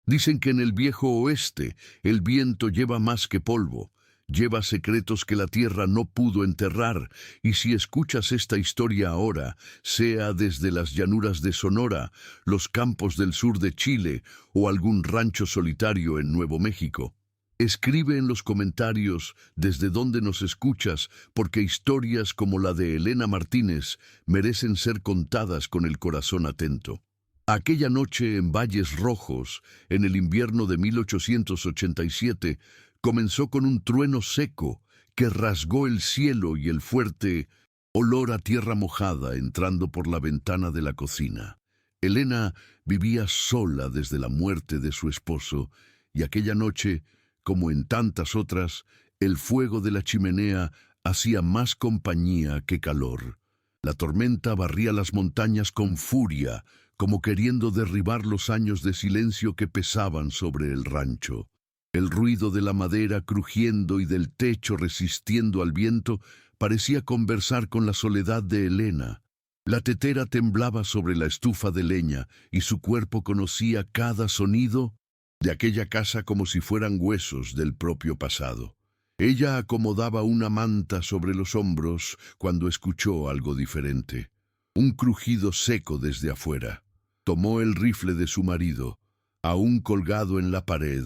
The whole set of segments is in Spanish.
Dicen que en el viejo oeste el viento lleva más que polvo, lleva secretos que la tierra no pudo enterrar, y si escuchas esta historia ahora, sea desde las llanuras de Sonora, los campos del sur de Chile o algún rancho solitario en Nuevo México, escribe en los comentarios desde dónde nos escuchas, porque historias como la de Elena Martínez merecen ser contadas con el corazón atento. Aquella noche en Valles Rojos, en el invierno de 1887, comenzó con un trueno seco que rasgó el cielo y el fuerte olor a tierra mojada entrando por la ventana de la cocina. Elena vivía sola desde la muerte de su esposo, y aquella noche, como en tantas otras, el fuego de la chimenea hacía más compañía que calor. La tormenta barría las montañas con furia, como queriendo derribar los años de silencio que pesaban sobre el rancho. El ruido de la madera crujiendo y del techo resistiendo al viento parecía conversar con la soledad de Elena. La tetera temblaba sobre la estufa de leña y su cuerpo conocía cada sonido de aquella casa como si fueran huesos del propio pasado. Ella acomodaba una manta sobre los hombros cuando escuchó algo diferente. Un crujido seco desde afuera. Tomó el rifle de su marido, aún colgado en la pared,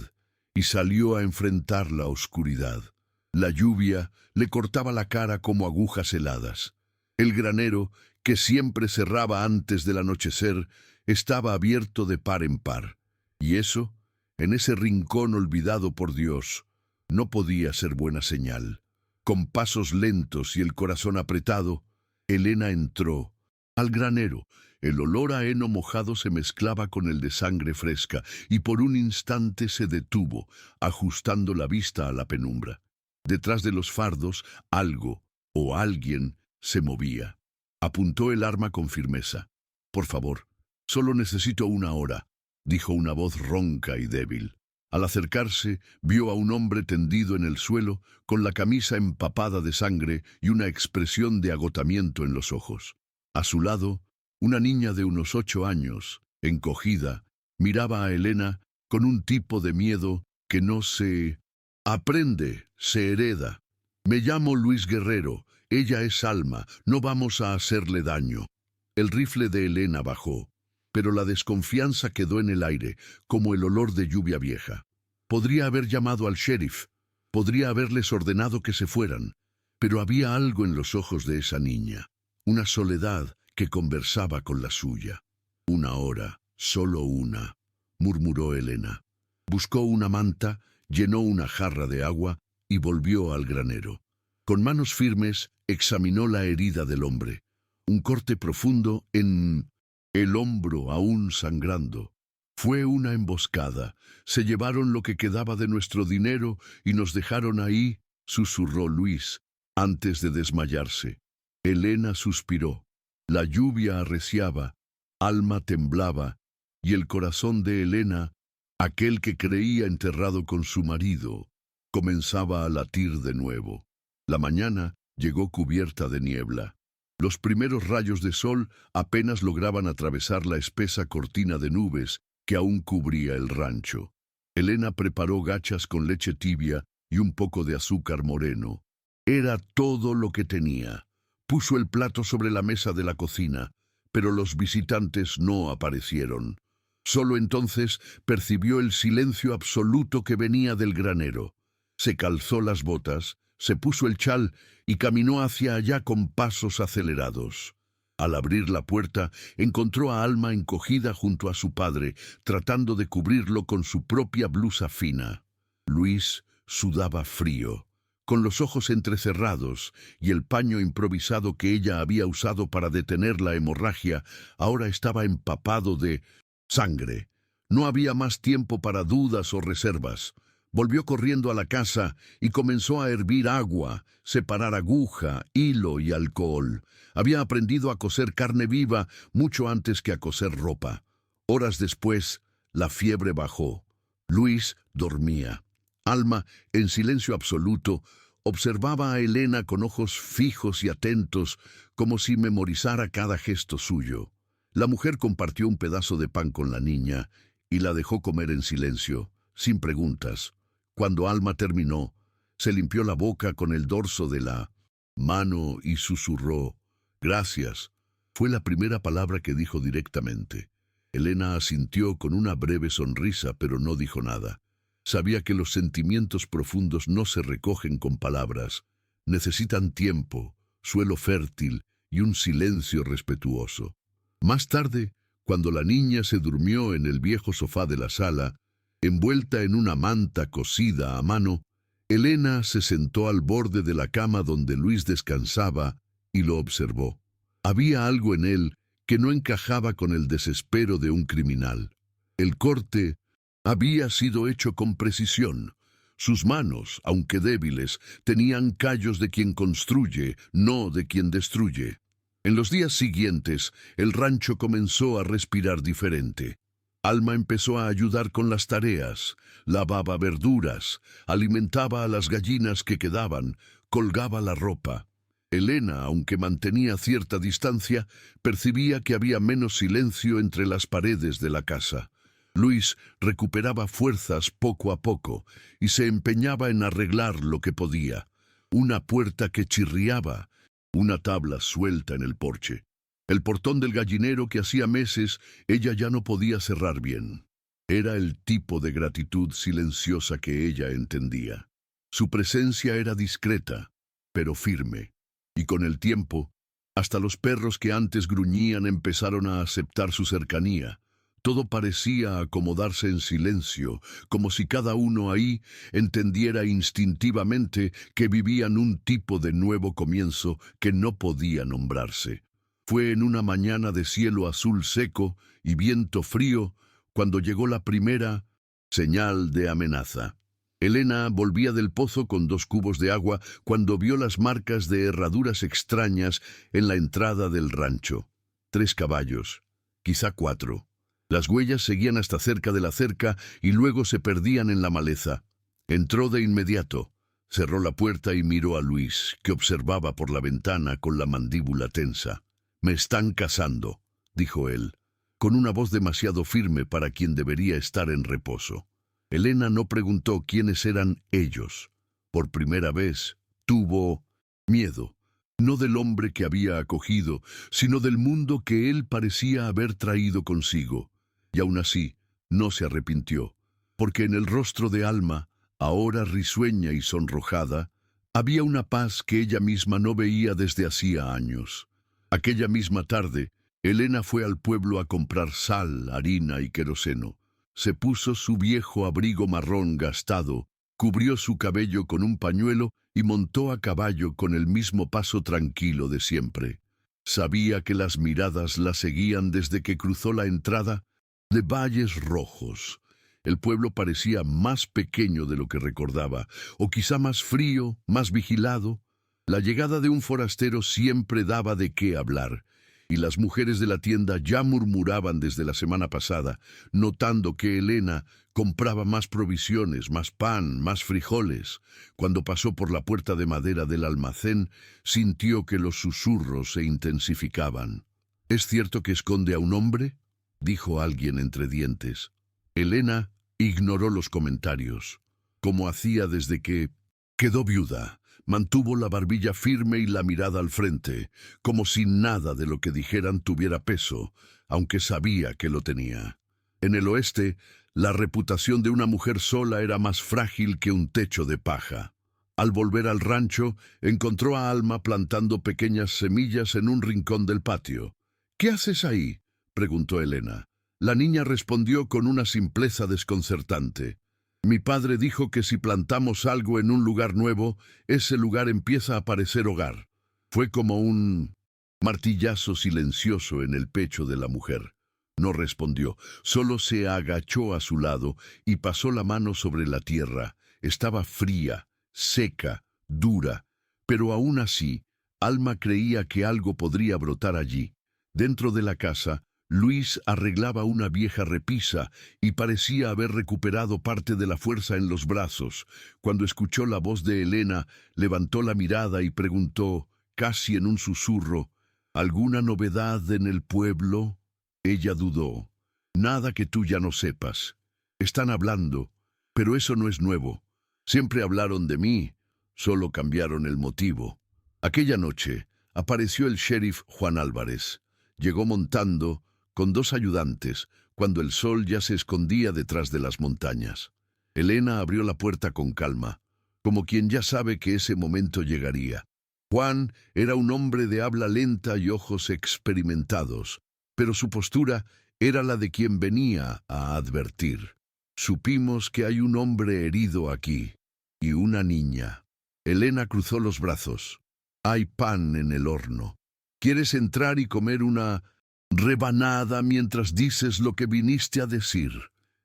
y salió a enfrentar la oscuridad. La lluvia le cortaba la cara como agujas heladas. El granero, que siempre cerraba antes del anochecer, estaba abierto de par en par. Y eso, en ese rincón olvidado por Dios, no podía ser buena señal. Con pasos lentos y el corazón apretado, Elena entró al granero. El olor a heno mojado se mezclaba con el de sangre fresca, y por un instante se detuvo, ajustando la vista a la penumbra. Detrás de los fardos, algo o alguien se movía. Apuntó el arma con firmeza. «Por favor, solo necesito una hora», dijo una voz ronca y débil. Al acercarse, vio a un hombre tendido en el suelo, con la camisa empapada de sangre y una expresión de agotamiento en los ojos. A su lado, una niña de unos 8 años, encogida, miraba a Elena con un tipo de miedo que no se aprende, se hereda. «Me llamo Luis Guerrero, ella es Alma, no vamos a hacerle daño». El rifle de Elena bajó, pero la desconfianza quedó en el aire, como el olor de lluvia vieja. Podría haber llamado al sheriff, podría haberles ordenado que se fueran, pero había algo en los ojos de esa niña, una soledad que conversaba con la suya. «Una hora, solo una», murmuró Elena. Buscó una manta, llenó una jarra de agua y volvió al granero. Con manos firmes examinó la herida del hombre. Un corte profundo en el hombro aún sangrando. «Fue una emboscada. Se llevaron lo que quedaba de nuestro dinero y nos dejaron ahí», susurró Luis, antes de desmayarse. Elena suspiró. La lluvia arreciaba, Alma temblaba, y el corazón de Elena, aquel que creía enterrado con su marido, comenzaba a latir de nuevo. La mañana llegó cubierta de niebla. Los primeros rayos de sol apenas lograban atravesar la espesa cortina de nubes que aún cubría el rancho. Elena preparó gachas con leche tibia y un poco de azúcar moreno. Era todo lo que tenía. Puso el plato sobre la mesa de la cocina, pero los visitantes no aparecieron. Solo entonces percibió el silencio absoluto que venía del granero. Se calzó las botas, se puso el chal y caminó hacia allá con pasos acelerados. Al abrir la puerta, encontró a Alma encogida junto a su padre, tratando de cubrirlo con su propia blusa fina. Luis sudaba frío, con los ojos entrecerrados, y el paño improvisado que ella había usado para detener la hemorragia ahora estaba empapado de sangre. No había más tiempo para dudas o reservas. Volvió corriendo a la casa y comenzó a hervir agua, separar aguja, hilo y alcohol. Había aprendido a cocer carne viva mucho antes que a coser ropa. Horas después, la fiebre bajó. Luis dormía. Alma, en silencio absoluto, observaba a Elena con ojos fijos y atentos, como si memorizara cada gesto suyo. La mujer compartió un pedazo de pan con la niña y la dejó comer en silencio, sin preguntas. Cuando Alma terminó, se limpió la boca con el dorso de la mano y susurró, «Gracias». Fue la primera palabra que dijo directamente. Elena asintió con una breve sonrisa, pero no dijo nada. Sabía que los sentimientos profundos no se recogen con palabras. Necesitan tiempo, suelo fértil y un silencio respetuoso. Más tarde, cuando la niña se durmió en el viejo sofá de la sala, envuelta en una manta cosida a mano, Elena se sentó al borde de la cama donde Luis descansaba y lo observó. Había algo en él que no encajaba con el desespero de un criminal. El corte había sido hecho con precisión. Sus manos, aunque débiles, tenían callos de quien construye, no de quien destruye. En los días siguientes, el rancho comenzó a respirar diferente. Alma empezó a ayudar con las tareas, lavaba verduras, alimentaba a las gallinas que quedaban, colgaba la ropa. Elena, aunque mantenía cierta distancia, percibía que había menos silencio entre las paredes de la casa. Luis recuperaba fuerzas poco a poco y se empeñaba en arreglar lo que podía. Una puerta que chirriaba, una tabla suelta en el porche. El portón del gallinero que hacía meses ella ya no podía cerrar bien. Era el tipo de gratitud silenciosa que ella entendía. Su presencia era discreta, pero firme. Y con el tiempo, hasta los perros que antes gruñían empezaron a aceptar su cercanía. Todo parecía acomodarse en silencio, como si cada uno ahí entendiera instintivamente que vivían un tipo de nuevo comienzo que no podía nombrarse. Fue en una mañana de cielo azul seco y viento frío cuando llegó la primera señal de amenaza. Elena volvía del pozo con 2 cubos de agua cuando vio las marcas de herraduras extrañas en la entrada del rancho. 3 caballos, quizá 4. Las huellas seguían hasta cerca de la cerca y luego se perdían en la maleza. Entró de inmediato, cerró la puerta y miró a Luis, que observaba por la ventana con la mandíbula tensa. «Me están cazando», dijo él, con una voz demasiado firme para quien debería estar en reposo. Elena no preguntó quiénes eran ellos. Por primera vez tuvo miedo, no del hombre que había acogido, sino del mundo que él parecía haber traído consigo. Y aún así, no se arrepintió, porque en el rostro de Alma, ahora risueña y sonrojada, había una paz que ella misma no veía desde hacía años. Aquella misma tarde, Elena fue al pueblo a comprar sal, harina y queroseno. Se puso su viejo abrigo marrón gastado, cubrió su cabello con un pañuelo y montó a caballo con el mismo paso tranquilo de siempre. Sabía que las miradas la seguían desde que cruzó la entrada de Valles Rojos. El pueblo parecía más pequeño de lo que recordaba, o quizá más frío, más vigilado. La llegada de un forastero siempre daba de qué hablar, y las mujeres de la tienda ya murmuraban desde la semana pasada, notando que Elena compraba más provisiones, más pan, más frijoles. Cuando pasó por la puerta de madera del almacén, sintió que los susurros se intensificaban. «¿Es cierto que esconde a un hombre?», dijo alguien entre dientes. Elena ignoró los comentarios, como hacía desde que quedó viuda. Mantuvo la barbilla firme y la mirada al frente, como si nada de lo que dijeran tuviera peso, aunque sabía que lo tenía. En el oeste, la reputación de una mujer sola era más frágil que un techo de paja. Al volver al rancho, encontró a Alma plantando pequeñas semillas en un rincón del patio. «¿Qué haces ahí?», preguntó Elena. La niña respondió con una simpleza desconcertante. «Mi padre dijo que si plantamos algo en un lugar nuevo, ese lugar empieza a parecer hogar». Fue como un martillazo silencioso en el pecho de la mujer. No respondió, solo se agachó a su lado y pasó la mano sobre la tierra. Estaba fría, seca, dura, pero aún así, Alma creía que algo podría brotar allí. Dentro de la casa, Luis arreglaba una vieja repisa y parecía haber recuperado parte de la fuerza en los brazos. Cuando escuchó la voz de Elena, levantó la mirada y preguntó, casi en un susurro, «¿Alguna novedad en el pueblo?». Ella dudó. Nada que tú ya no sepas. Están hablando, pero eso no es nuevo. Siempre hablaron de mí, solo cambiaron el motivo. Aquella noche apareció el sheriff Juan Álvarez. Llegó montando, con 2 ayudantes, cuando el sol ya se escondía detrás de las montañas. Elena abrió la puerta con calma, como quien ya sabe que ese momento llegaría. Juan era un hombre de habla lenta y ojos experimentados, pero su postura era la de quien venía a advertir. Supimos que hay un hombre herido aquí, y una niña. Elena cruzó los brazos. Hay pan en el horno. ¿Quieres entrar y comer una rebanada mientras dices lo que viniste a decir?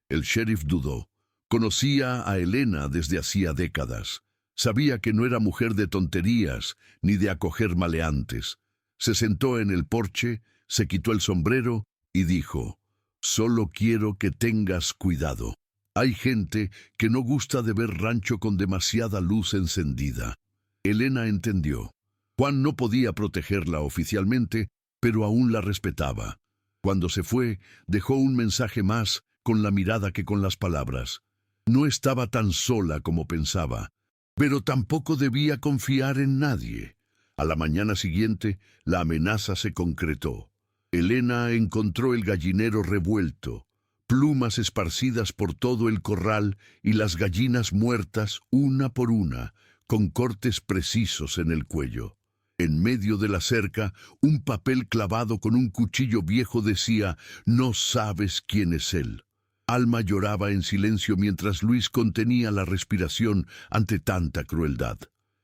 El sheriff dudó. Conocía a Elena desde hacía décadas. Sabía que no era mujer de tonterías ni de acoger maleantes. Se sentó en el porche, se quitó el sombrero y dijo: «Solo quiero que tengas cuidado. Hay gente que no gusta de ver rancho con demasiada luz encendida». Elena entendió. Juan no podía protegerla oficialmente, pero aún la respetaba. Cuando se fue, dejó un mensaje más con la mirada que con las palabras. No estaba tan sola como pensaba, pero tampoco debía confiar en nadie. A la mañana siguiente, la amenaza se concretó. Elena encontró el gallinero revuelto, plumas esparcidas por todo el corral y las gallinas muertas una por una, con cortes precisos en el cuello. En medio de la cerca, un papel clavado con un cuchillo viejo decía: «No sabes quién es él». Alma lloraba en silencio mientras Luis contenía la respiración ante tanta crueldad.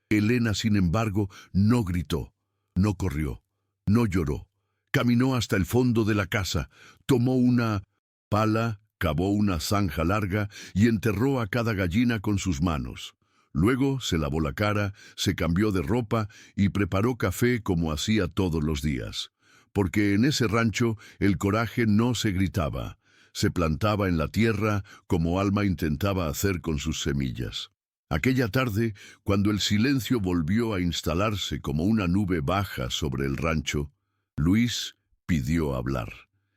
Elena, sin embargo, no gritó, no corrió, no lloró. Caminó hasta el fondo de la casa, tomó una pala, cavó una zanja larga y enterró a cada gallina con sus manos. Luego se lavó la cara, se cambió de ropa y preparó café como hacía todos los días. Porque en ese rancho el coraje no se gritaba, se plantaba en la tierra como Alma intentaba hacer con sus semillas. Aquella tarde, cuando el silencio volvió a instalarse como una nube baja sobre el rancho, Luis pidió hablar.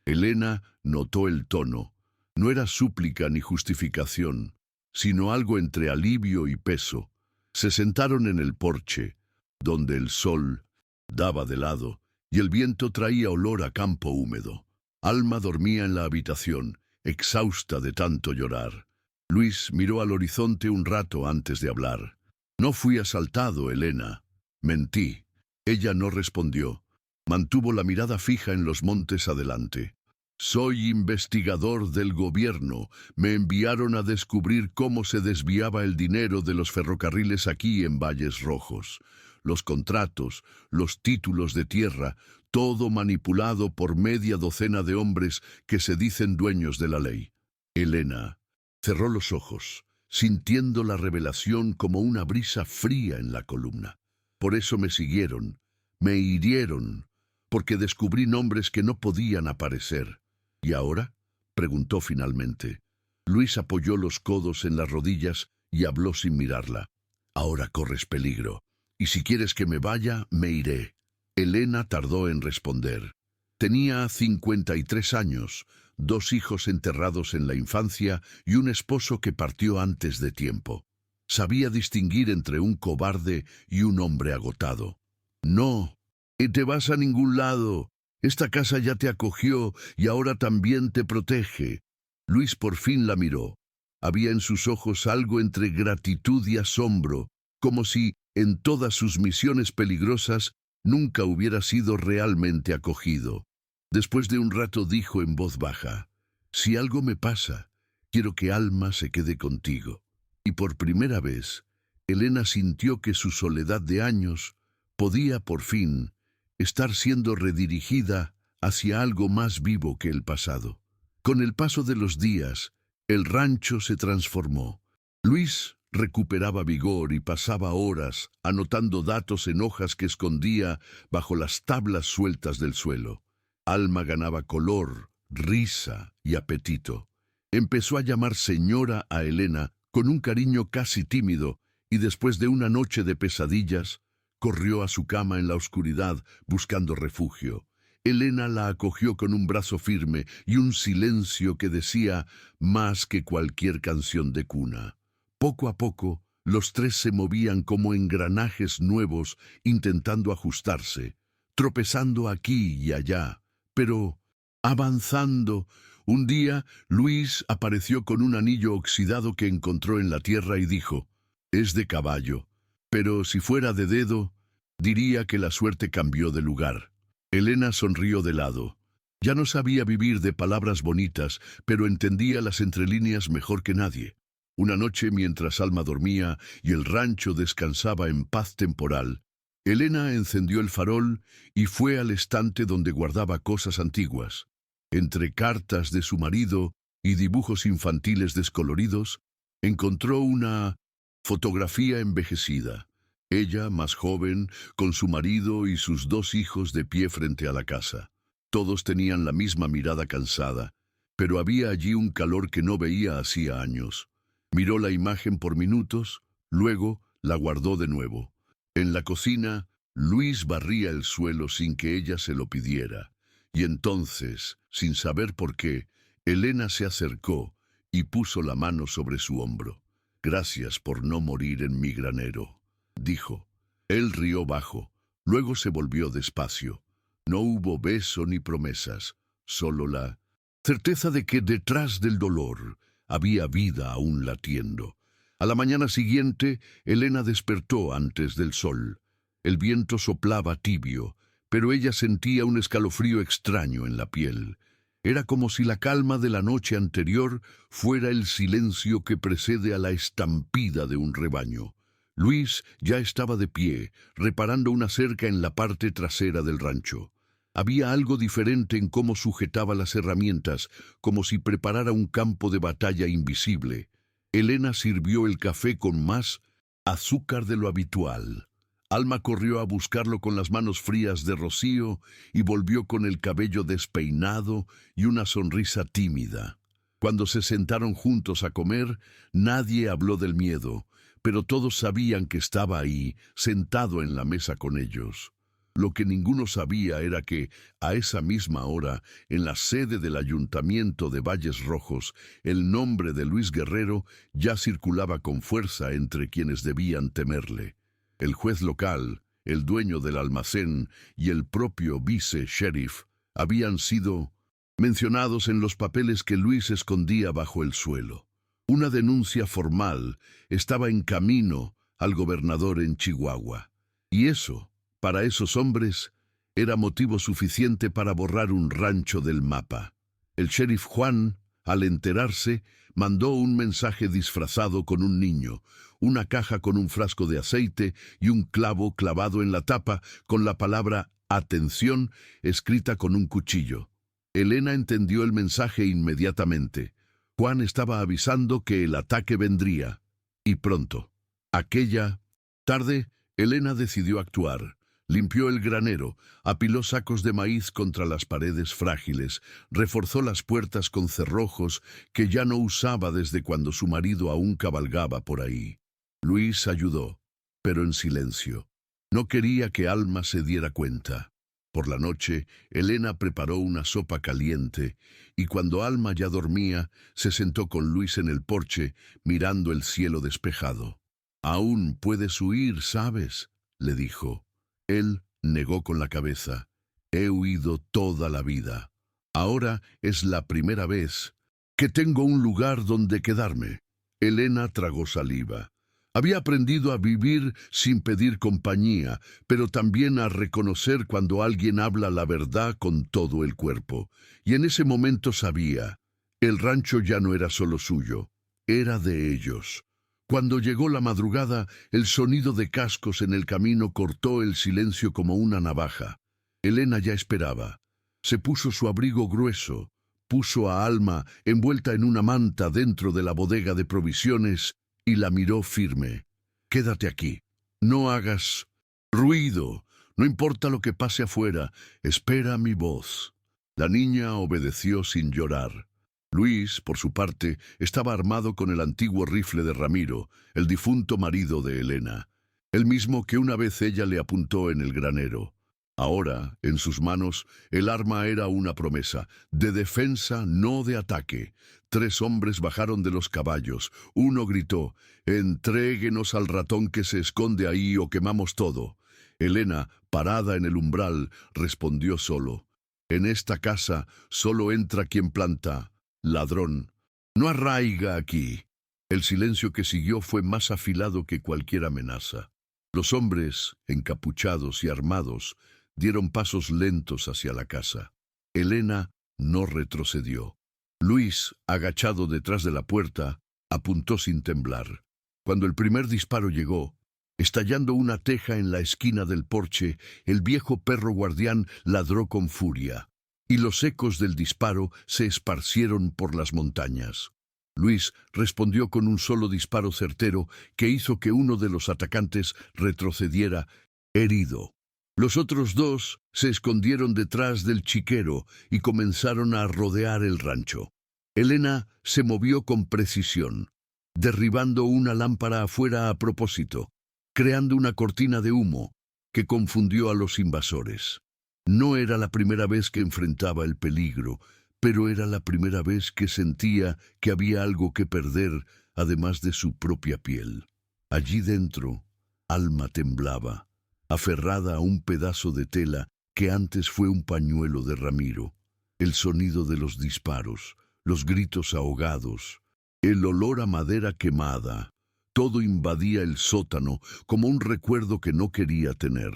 Elena notó el tono. No era súplica ni justificación, sino algo entre alivio y peso. Se sentaron en el porche, donde el sol daba de lado y el viento traía olor a campo húmedo. Alma dormía en la habitación, exhausta de tanto llorar. Luis miró al horizonte un rato antes de hablar. «No fui asaltado, Elena». «Mentí». Ella no respondió. Mantuvo la mirada fija en los montes adelante. «Soy investigador del gobierno. Me enviaron a descubrir cómo se desviaba el dinero de los ferrocarriles aquí en Valles Rojos. Los contratos, los títulos de tierra, todo manipulado por media docena de hombres que se dicen dueños de la ley». Elena cerró los ojos, sintiendo la revelación como una brisa fría en la columna. «Por eso me siguieron, me hirieron, porque descubrí nombres que no podían aparecer». «¿Y ahora?», preguntó finalmente. Luis apoyó los codos en las rodillas y habló sin mirarla. «Ahora corres peligro, y si quieres que me vaya, me iré». Elena tardó en responder. Tenía 53 años, 2 hijos enterrados en la infancia y un esposo que partió antes de tiempo. Sabía distinguir entre un cobarde y un hombre agotado. «No, y te vas a ningún lado. Esta casa ya te acogió y ahora también te protege». Luis por fin la miró. Había en sus ojos algo entre gratitud y asombro, como si, en todas sus misiones peligrosas, nunca hubiera sido realmente acogido. Después de un rato dijo en voz baja: «Si algo me pasa, quiero que Alma se quede contigo». Y por primera vez, Elena sintió que su soledad de años podía, por fin, estar siendo redirigida hacia algo más vivo que el pasado. Con el paso de los días, el rancho se transformó. Luis recuperaba vigor y pasaba horas anotando datos en hojas que escondía bajo las tablas sueltas del suelo. Alma ganaba color, risa y apetito. Empezó a llamar señora a Elena con un cariño casi tímido y después de una noche de pesadillas, corrió a su cama en la oscuridad buscando refugio. Elena la acogió con un brazo firme y un silencio que decía más que cualquier canción de cuna. Poco a poco, los tres se movían como engranajes nuevos intentando ajustarse, tropezando aquí y allá, pero avanzando. Un día, Luis apareció con un anillo oxidado que encontró en la tierra y dijo: «Es de caballo, pero si fuera de dedo, diría que la suerte cambió de lugar». Elena sonrió de lado. Ya no sabía vivir de palabras bonitas, pero entendía las entrelíneas mejor que nadie. Una noche, mientras Alma dormía y el rancho descansaba en paz temporal, Elena encendió el farol y fue al estante donde guardaba cosas antiguas. Entre cartas de su marido y dibujos infantiles descoloridos, encontró una fotografía envejecida. Ella, más joven, con su marido y sus 2 hijos de pie frente a la casa. Todos tenían la misma mirada cansada, pero había allí un calor que no veía hacía años. Miró la imagen por minutos, luego la guardó de nuevo. En la cocina, Luis barría el suelo sin que ella se lo pidiera. Y entonces, sin saber por qué, Elena se acercó y puso la mano sobre su hombro. «Gracias por no morir en mi granero», dijo. Él rió bajo, luego se volvió despacio. No hubo beso ni promesas, solo la certeza de que detrás del dolor había vida aún latiendo. A la mañana siguiente, Elena despertó antes del sol. El viento soplaba tibio, pero ella sentía un escalofrío extraño en la piel. Era como si la calma de la noche anterior fuera el silencio que precede a la estampida de un rebaño. Luis ya estaba de pie, reparando una cerca en la parte trasera del rancho. Había algo diferente en cómo sujetaba las herramientas, como si preparara un campo de batalla invisible. Elena sirvió el café con más azúcar de lo habitual. Alma corrió a buscarlo con las manos frías de rocío y volvió con el cabello despeinado y una sonrisa tímida. Cuando se sentaron juntos a comer, nadie habló del miedo, pero todos sabían que estaba ahí, sentado en la mesa con ellos. Lo que ninguno sabía era que, a esa misma hora, en la sede del Ayuntamiento de Valles Rojos, el nombre de Luis Guerrero ya circulaba con fuerza entre quienes debían temerle. El juez local, el dueño del almacén y el propio vice-sheriff habían sido mencionados en los papeles que Luis escondía bajo el suelo. Una denuncia formal estaba en camino al gobernador en Chihuahua. Y eso, para esos hombres, era motivo suficiente para borrar un rancho del mapa. El sheriff Juan, al enterarse, mandó un mensaje disfrazado con un niño, una caja con un frasco de aceite y un clavo clavado en la tapa con la palabra «Atención» escrita con un cuchillo. Elena entendió el mensaje inmediatamente. Juan estaba avisando que el ataque vendría, y pronto. Aquella tarde, Elena decidió actuar. Limpió el granero, apiló sacos de maíz contra las paredes frágiles, reforzó las puertas con cerrojos que ya no usaba desde cuando su marido aún cabalgaba por ahí. Luis ayudó, pero en silencio. No quería que Alma se diera cuenta. Por la noche, Elena preparó una sopa caliente, y cuando Alma ya dormía, se sentó con Luis en el porche, mirando el cielo despejado. «Aún puedes huir, ¿sabes?», le dijo. Él negó con la cabeza. «He huido toda la vida. Ahora es la primera vez que tengo un lugar donde quedarme». Elena tragó saliva. Había aprendido a vivir sin pedir compañía, pero también a reconocer cuando alguien habla la verdad con todo el cuerpo. Y en ese momento sabía, el rancho ya no era solo suyo, era de ellos. Cuando llegó la madrugada, el sonido de cascos en el camino cortó el silencio como una navaja. Elena ya esperaba. Se puso su abrigo grueso, puso a Alma envuelta en una manta dentro de la bodega de provisiones y la miró firme. «Quédate aquí. No hagas ruido. No importa lo que pase afuera. Espera mi voz». La niña obedeció sin llorar. Luis, por su parte, estaba armado con el antiguo rifle de Ramiro, el difunto marido de Elena, el mismo que una vez ella le apuntó en el granero. Ahora, en sus manos, el arma era una promesa, de defensa, no de ataque. 3 hombres bajaron de los caballos. Uno gritó: «Entréguenos al ratón que se esconde ahí o quemamos todo». Elena, parada en el umbral, respondió solo: «En esta casa solo entra quien planta. Ladrón, no arraiga aquí». El silencio que siguió fue más afilado que cualquier amenaza. Los hombres, encapuchados y armados, dieron pasos lentos hacia la casa. Elena no retrocedió. Luis, agachado detrás de la puerta, apuntó sin temblar. Cuando el primer disparo llegó, estallando una teja en la esquina del porche, el viejo perro guardián ladró con furia, y los ecos del disparo se esparcieron por las montañas. Luis respondió con un solo disparo certero que hizo que uno de los atacantes retrocediera, herido. Los otros 2 se escondieron detrás del chiquero y comenzaron a rodear el rancho. Elena se movió con precisión, derribando una lámpara afuera a propósito, creando una cortina de humo que confundió a los invasores. No era la primera vez que enfrentaba el peligro, pero era la primera vez que sentía que había algo que perder, además de su propia piel. Allí dentro, Alma temblaba, aferrada a un pedazo de tela que antes fue un pañuelo de Ramiro. El sonido de los disparos, los gritos ahogados, el olor a madera quemada, todo invadía el sótano como un recuerdo que no quería tener.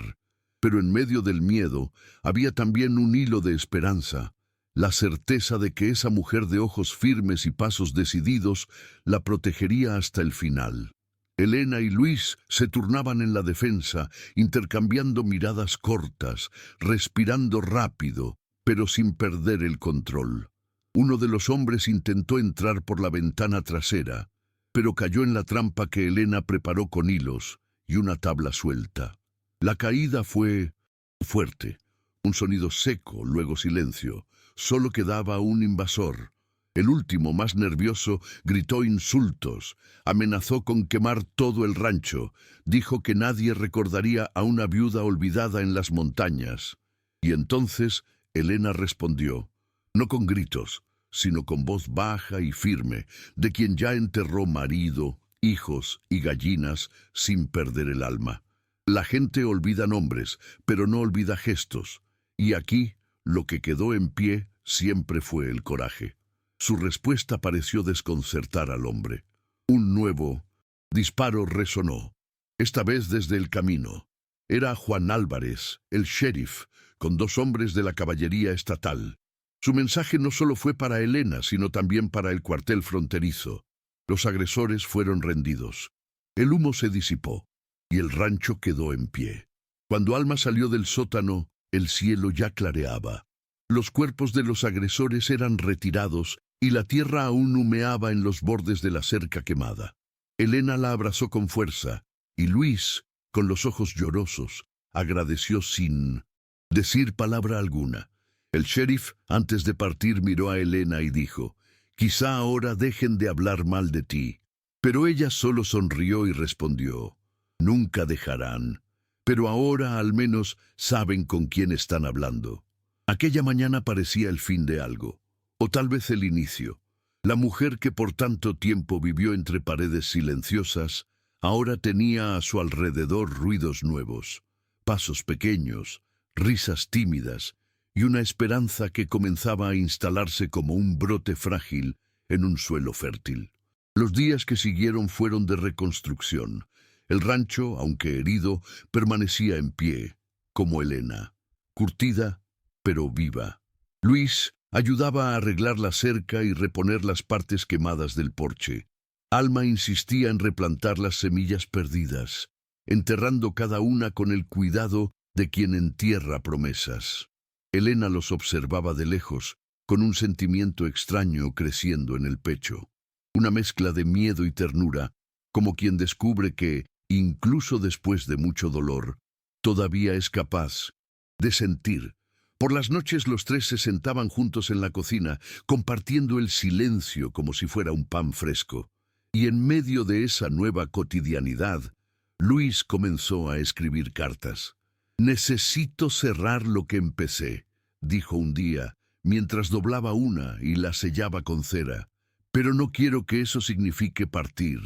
Pero en medio del miedo había también un hilo de esperanza, la certeza de que esa mujer de ojos firmes y pasos decididos la protegería hasta el final. Elena y Luis se turnaban en la defensa, intercambiando miradas cortas, respirando rápido, pero sin perder el control. Uno de los hombres intentó entrar por la ventana trasera, pero cayó en la trampa que Elena preparó con hilos y una tabla suelta. La caída fue fuerte, un sonido seco, luego silencio. Solo quedaba un invasor. El último, más nervioso, gritó insultos, amenazó con quemar todo el rancho, dijo que nadie recordaría a una viuda olvidada en las montañas. Y entonces Elena respondió, no con gritos, sino con voz baja y firme, de quien ya enterró marido, hijos y gallinas sin perder el alma. La gente olvida nombres, pero no olvida gestos, y aquí lo que quedó en pie siempre fue el coraje. Su respuesta pareció desconcertar al hombre. Un nuevo disparo resonó, esta vez desde el camino. Era Juan Álvarez, el sheriff, con 2 hombres de la caballería estatal. Su mensaje no solo fue para Elena, sino también para el cuartel fronterizo. Los agresores fueron rendidos. El humo se disipó y el rancho quedó en pie. Cuando Alma salió del sótano, el cielo ya clareaba. Los cuerpos de los agresores eran retirados y la tierra aún humeaba en los bordes de la cerca quemada. Elena la abrazó con fuerza y Luis, con los ojos llorosos, agradeció sin decir palabra alguna. El sheriff, antes de partir, miró a Elena y dijo, «Quizá ahora dejen de hablar mal de ti». Pero ella solo sonrió y respondió, «Nunca dejarán, pero ahora al menos saben con quién están hablando». Aquella mañana parecía el fin de algo, o tal vez el inicio. La mujer que por tanto tiempo vivió entre paredes silenciosas, ahora tenía a su alrededor ruidos nuevos, pasos pequeños, risas tímidas, y una esperanza que comenzaba a instalarse como un brote frágil en un suelo fértil. Los días que siguieron fueron de reconstrucción. El rancho, aunque herido, permanecía en pie, como Elena, curtida, pero viva. Luis ayudaba a arreglar la cerca y reponer las partes quemadas del porche. Alma insistía en replantar las semillas perdidas, enterrando cada una con el cuidado de quien entierra promesas. Elena los observaba de lejos, con un sentimiento extraño creciendo en el pecho. Una mezcla de miedo y ternura, como quien descubre que, incluso después de mucho dolor, todavía es capaz de sentir. Por las noches los 3 se sentaban juntos en la cocina, compartiendo el silencio como si fuera un pan fresco. Y en medio de esa nueva cotidianidad, Luis comenzó a escribir cartas. Necesito cerrar lo que empecé, dijo un día, mientras doblaba una y la sellaba con cera. Pero no quiero que eso signifique partir.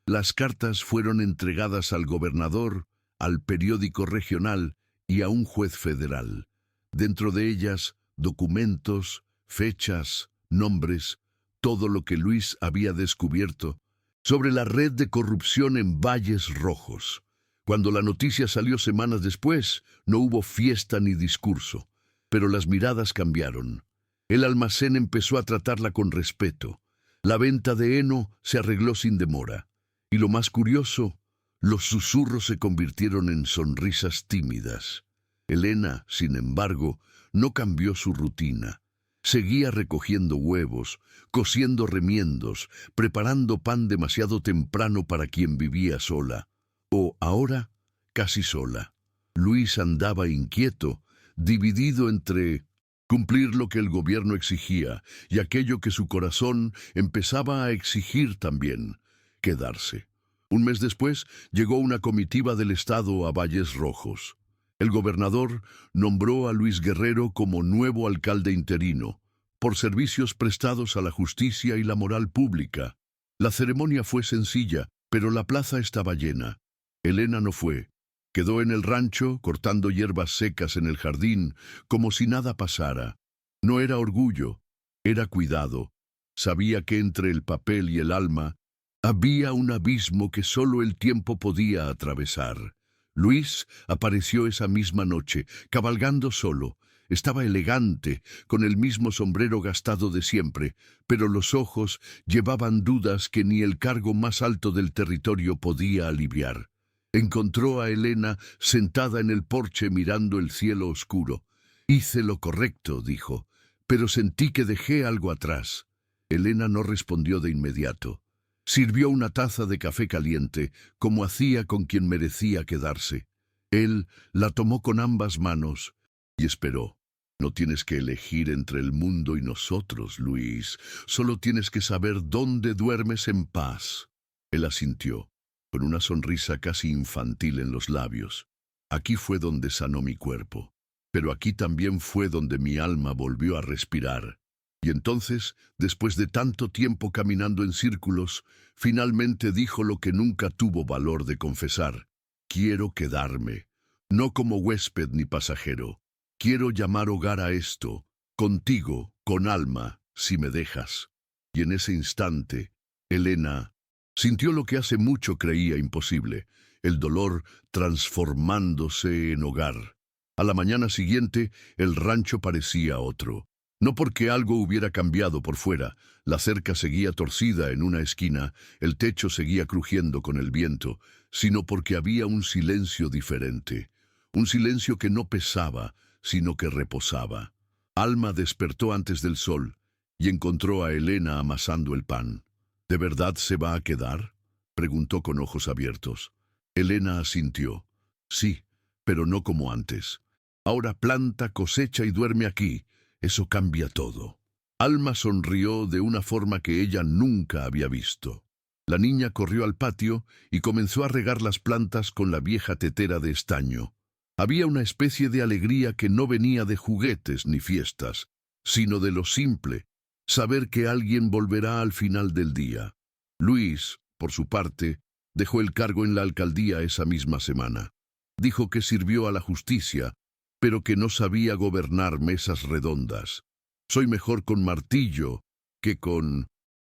Las cartas fueron entregadas al gobernador, al periódico regional y a un juez federal. Dentro de ellas, documentos, fechas, nombres, todo lo que Luis había descubierto sobre la red de corrupción en Valles Rojos. Cuando la noticia salió semanas después, no hubo fiesta ni discurso, pero las miradas cambiaron. El almacén empezó a tratarla con respeto. La venta de heno se arregló sin demora. Y lo más curioso, los susurros se convirtieron en sonrisas tímidas. Elena, sin embargo, no cambió su rutina. Seguía recogiendo huevos, cosiendo remiendos, preparando pan demasiado temprano para quien vivía sola. O ahora, casi sola. Luis andaba inquieto, dividido entre cumplir lo que el gobierno exigía y aquello que su corazón empezaba a exigir también, quedarse. Un mes después llegó una comitiva del Estado a Valles Rojos. El gobernador nombró a Luis Guerrero como nuevo alcalde interino, por servicios prestados a la justicia y la moral pública. La ceremonia fue sencilla, pero la plaza estaba llena. Elena no fue. Quedó en el rancho, cortando hierbas secas en el jardín, como si nada pasara. No era orgullo, era cuidado. Sabía que entre el papel y el alma había un abismo que solo el tiempo podía atravesar. Luis apareció esa misma noche, cabalgando solo. Estaba elegante, con el mismo sombrero gastado de siempre, pero los ojos llevaban dudas que ni el cargo más alto del territorio podía aliviar. Encontró a Elena sentada en el porche mirando el cielo oscuro. «Hice lo correcto», dijo, «pero sentí que dejé algo atrás». Elena no respondió de inmediato. Sirvió una taza de café caliente, como hacía con quien merecía quedarse. Él la tomó con ambas manos y esperó. «No tienes que elegir entre el mundo y nosotros, Luis. Solo tienes que saber dónde duermes en paz». Él asintió, con una sonrisa casi infantil en los labios. «Aquí fue donde sanó mi cuerpo, pero aquí también fue donde mi alma volvió a respirar». Y entonces, después de tanto tiempo caminando en círculos, finalmente dijo lo que nunca tuvo valor de confesar. «Quiero quedarme, no como huésped ni pasajero. Quiero llamar hogar a esto, contigo, con alma, si me dejas». Y en ese instante, Elena sintió lo que hace mucho creía imposible, el dolor transformándose en hogar. A la mañana siguiente, el rancho parecía otro. No porque algo hubiera cambiado por fuera, la cerca seguía torcida en una esquina, el techo seguía crujiendo con el viento, sino porque había un silencio diferente. Un silencio que no pesaba, sino que reposaba. Alma despertó antes del sol y encontró a Elena amasando el pan. «¿De verdad se va a quedar?», preguntó con ojos abiertos. Elena asintió. «Sí, pero no como antes. Ahora planta, cosecha y duerme aquí. Eso cambia todo». Alma sonrió de una forma que ella nunca había visto. La niña corrió al patio y comenzó a regar las plantas con la vieja tetera de estaño. Había una especie de alegría que no venía de juguetes ni fiestas, sino de lo simple, saber que alguien volverá al final del día. Luis, por su parte, dejó el cargo en la alcaldía esa misma semana. Dijo que sirvió a la justicia, pero que no sabía gobernar mesas redondas. «Soy mejor con martillo que con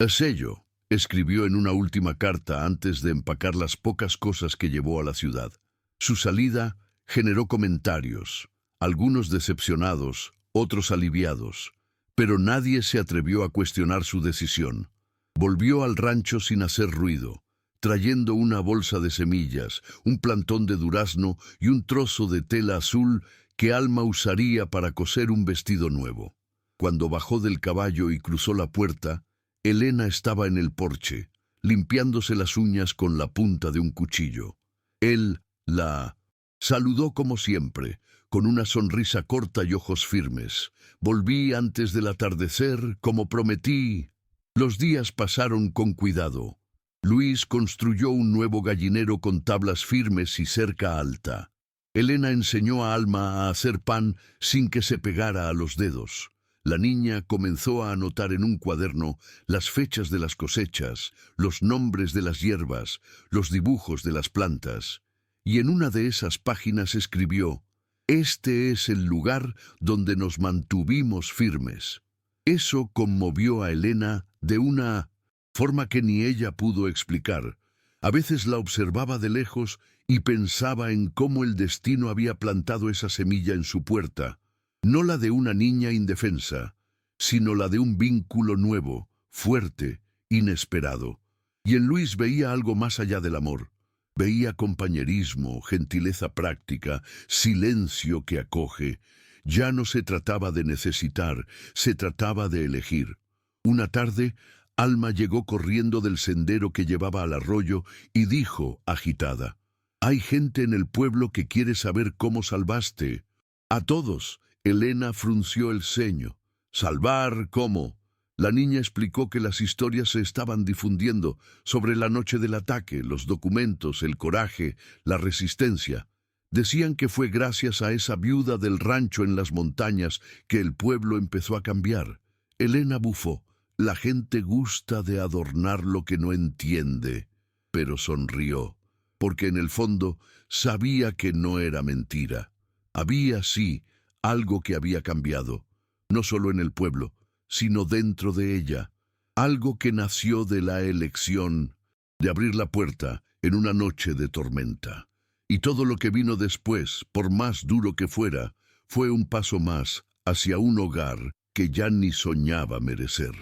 sello», escribió en una última carta antes de empacar las pocas cosas que llevó a la ciudad. Su salida generó comentarios, algunos decepcionados, otros aliviados, pero nadie se atrevió a cuestionar su decisión. Volvió al rancho sin hacer ruido, trayendo una bolsa de semillas, un plantón de durazno y un trozo de tela azul que Alma usaría para coser un vestido nuevo. Cuando bajó del caballo y cruzó la puerta, Elena estaba en el porche, limpiándose las uñas con la punta de un cuchillo. Él la saludó como siempre, con una sonrisa corta y ojos firmes. «Volví antes del atardecer, como prometí». Los días pasaron con cuidado. Luis construyó un nuevo gallinero con tablas firmes y cerca alta. Elena enseñó a Alma a hacer pan sin que se pegara a los dedos. La niña comenzó a anotar en un cuaderno las fechas de las cosechas, los nombres de las hierbas, los dibujos de las plantas. Y en una de esas páginas escribió: «Este es el lugar donde nos mantuvimos firmes». Eso conmovió a Elena de una forma que ni ella pudo explicar. A veces la observaba de lejos y pensaba en cómo el destino había plantado esa semilla en su puerta, no la de una niña indefensa, sino la de un vínculo nuevo, fuerte, inesperado. Y en Luis veía algo más allá del amor. Veía compañerismo, gentileza práctica, silencio que acoge. Ya no se trataba de necesitar, se trataba de elegir. Una tarde, Alma llegó corriendo del sendero que llevaba al arroyo y dijo, agitada: «Hay gente en el pueblo que quiere saber cómo salvaste». «A todos». Elena frunció el ceño. «¿Salvar cómo?». La niña explicó que las historias se estaban difundiendo sobre la noche del ataque, los documentos, el coraje, la resistencia. Decían que fue gracias a esa viuda del rancho en las montañas que el pueblo empezó a cambiar. Elena bufó. La gente gusta de adornar lo que no entiende. Pero sonrió, porque en el fondo sabía que no era mentira. Había, sí, algo que había cambiado, no solo en el pueblo, sino dentro de ella. Algo que nació de la elección de abrir la puerta en una noche de tormenta. Y todo lo que vino después, por más duro que fuera, fue un paso más hacia un hogar que ya ni soñaba merecer.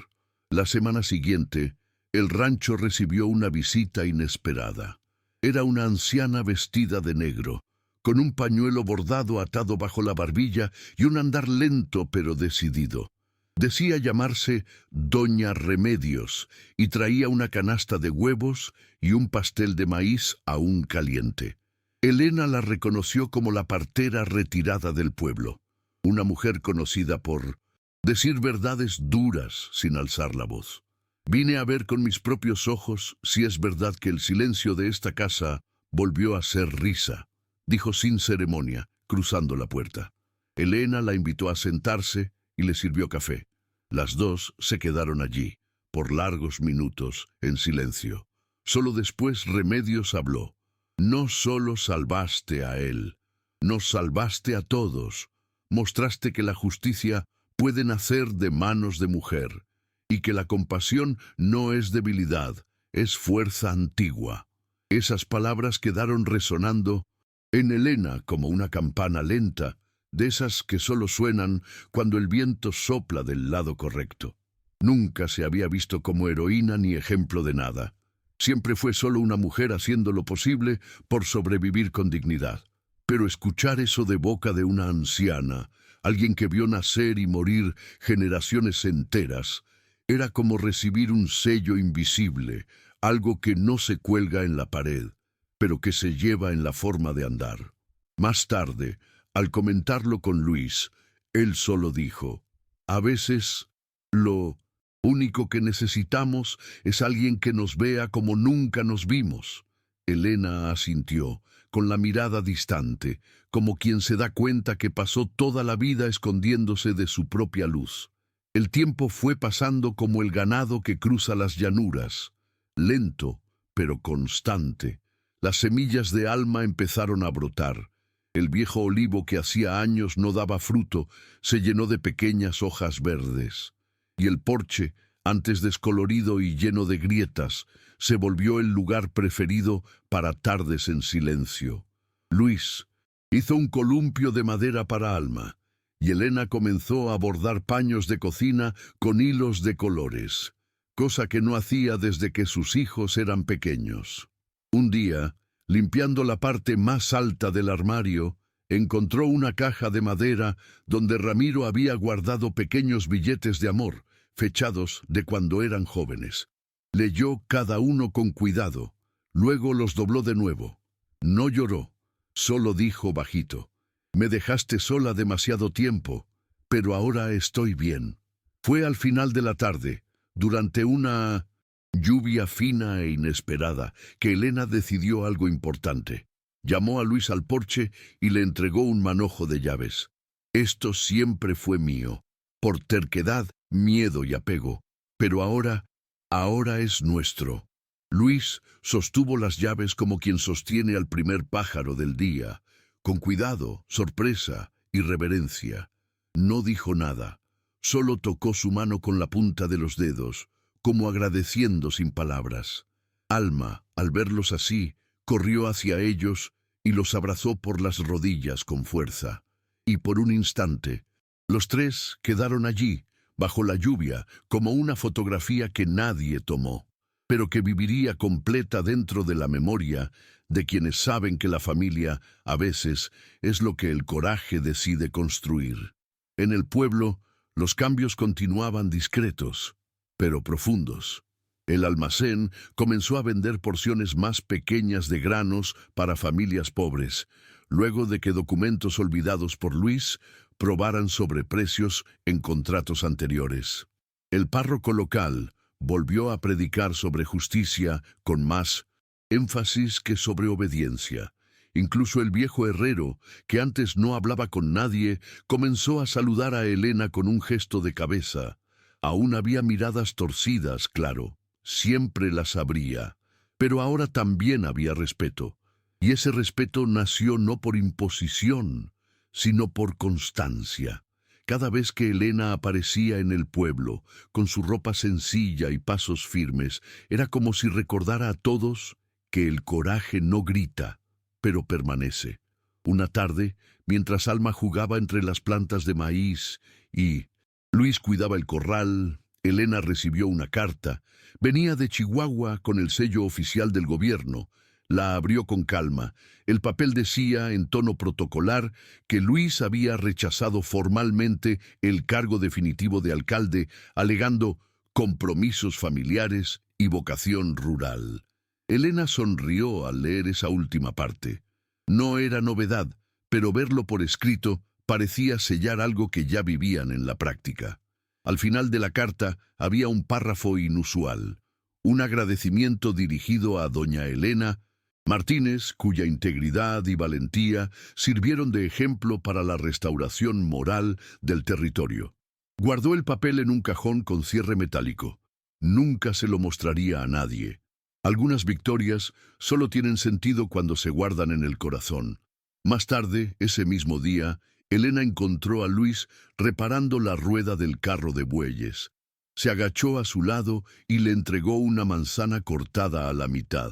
La semana siguiente, el rancho recibió una visita inesperada. Era una anciana vestida de negro, con un pañuelo bordado atado bajo la barbilla y un andar lento pero decidido. Decía llamarse Doña Remedios y traía una canasta de huevos y un pastel de maíz aún caliente. Elena la reconoció como la partera retirada del pueblo, una mujer conocida por decir verdades duras sin alzar la voz. «Vine a ver con mis propios ojos si es verdad que el silencio de esta casa volvió a ser risa», dijo sin ceremonia, cruzando la puerta. Elena la invitó a sentarse y le sirvió café. Las dos se quedaron allí, por largos minutos, en silencio. Solo después Remedios habló. «No solo salvaste a él, nos salvaste a todos. Mostraste que la justicia puede nacer de manos de mujer, y que la compasión no es debilidad, es fuerza antigua». Esas palabras quedaron resonando en Elena como una campana lenta, de esas que solo suenan cuando el viento sopla del lado correcto. Nunca se había visto como heroína ni ejemplo de nada. Siempre fue solo una mujer haciendo lo posible por sobrevivir con dignidad. Pero escuchar eso de boca de una anciana, alguien que vio nacer y morir generaciones enteras, era como recibir un sello invisible, algo que no se cuelga en la pared, pero que se lleva en la forma de andar. Más tarde, al comentarlo con Luis, él solo dijo: «A veces, lo único que necesitamos es alguien que nos vea como nunca nos vimos». Elena asintió, con la mirada distante, como quien se da cuenta que pasó toda la vida escondiéndose de su propia luz. El tiempo fue pasando como el ganado que cruza las llanuras, lento, pero constante. Las semillas de Alma empezaron a brotar. El viejo olivo que hacía años no daba fruto se llenó de pequeñas hojas verdes. Y el porche, antes descolorido y lleno de grietas, se volvió el lugar preferido para tardes en silencio. Luis hizo un columpio de madera para Alma, y Elena comenzó a bordar paños de cocina con hilos de colores, cosa que no hacía desde que sus hijos eran pequeños. Un día, limpiando la parte más alta del armario, encontró una caja de madera donde Ramiro había guardado pequeños billetes de amor, fechados de cuando eran jóvenes. Leyó cada uno con cuidado, luego los dobló de nuevo. No lloró, solo dijo bajito: «Me dejaste sola demasiado tiempo, pero ahora estoy bien». Fue al final de la tarde, durante una lluvia fina e inesperada, que Elena decidió algo importante. Llamó a Luis al porche y le entregó un manojo de llaves. Esto siempre fue mío, por terquedad, miedo y apego, pero ahora es nuestro. Luis sostuvo las llaves como quien sostiene al primer pájaro del día, con cuidado, sorpresa y reverencia. No dijo nada, solo tocó su mano con la punta de los dedos, como agradeciendo sin palabras. Alma, al verlos así, corrió hacia ellos y los abrazó por las rodillas con fuerza. Y por un instante, los tres quedaron allí, bajo la lluvia, como una fotografía que nadie tomó, pero que viviría completa dentro de la memoria de quienes saben que la familia, a veces, es lo que el coraje decide construir. En el pueblo, los cambios continuaban discretos, pero profundos. El almacén comenzó a vender porciones más pequeñas de granos para familias pobres, luego de que documentos olvidados por Luis probaran sobreprecios en contratos anteriores. El párroco local volvió a predicar sobre justicia con más énfasis que sobre obediencia. Incluso el viejo herrero, que antes no hablaba con nadie, comenzó a saludar a Elena con un gesto de cabeza. Aún había miradas torcidas, claro, siempre las habría, pero ahora también había respeto. Y ese respeto nació no por imposición, sino por constancia. Cada vez que Elena aparecía en el pueblo, con su ropa sencilla y pasos firmes, era como si recordara a todos que el coraje no grita, pero permanece. Una tarde, mientras Alma jugaba entre las plantas de maíz y Luis cuidaba el corral, Elena recibió una carta. Venía de Chihuahua con el sello oficial del gobierno. La abrió con calma. El papel decía, en tono protocolar, que Luis había rechazado formalmente el cargo definitivo de alcalde, alegando compromisos familiares y vocación rural. Elena sonrió al leer esa última parte. No era novedad, pero verlo por escrito parecía sellar algo que ya vivían en la práctica. Al final de la carta había un párrafo inusual, un agradecimiento dirigido a doña Elena Martínez, cuya integridad y valentía sirvieron de ejemplo para la restauración moral del territorio. Guardó el papel en un cajón con cierre metálico. Nunca se lo mostraría a nadie. Algunas victorias solo tienen sentido cuando se guardan en el corazón. Más tarde, ese mismo día, Elena encontró a Luis reparando la rueda del carro de bueyes. Se agachó a su lado y le entregó una manzana cortada a la mitad.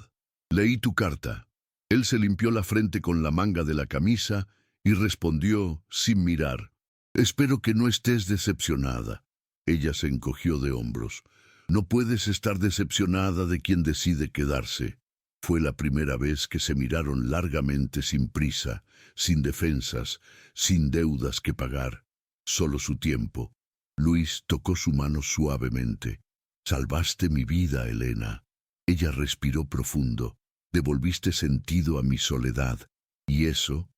Leí tu carta. Él se limpió la frente con la manga de la camisa y respondió sin mirar. Espero que no estés decepcionada. Ella se encogió de hombros. No puedes estar decepcionada de quien decide quedarse. Fue la primera vez que se miraron largamente sin prisa, sin defensas, sin deudas que pagar. Solo su tiempo. Luis tocó su mano suavemente. Salvaste mi vida, Elena. Ella respiró profundo. Devolviste sentido a mi soledad. Y eso